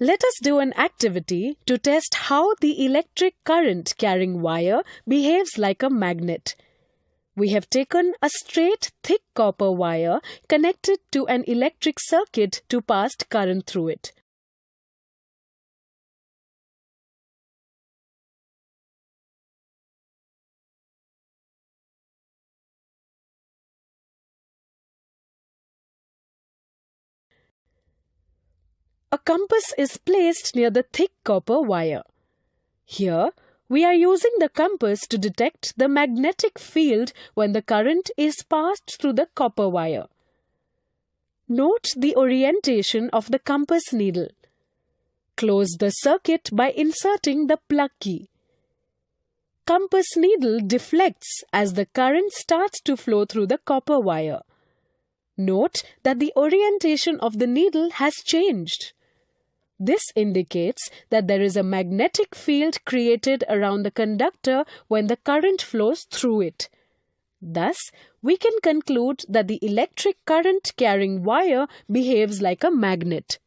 Let us do an activity to test how the electric current carrying wire behaves like a magnet. We have taken a straight, thick copper wire connected to an electric circuit to pass current through it. A compass is placed near the thick copper wire. Here, we are using the compass to detect the magnetic field when the current is passed through the copper wire. Note the orientation of the compass needle. Close the circuit by inserting the plug key. Compass needle deflects as the current starts to flow through the copper wire. Note that the orientation of the needle has changed. This indicates that there is a magnetic field created around the conductor when the current flows through it. Thus, we can conclude that the electric current carrying wire behaves like a magnet.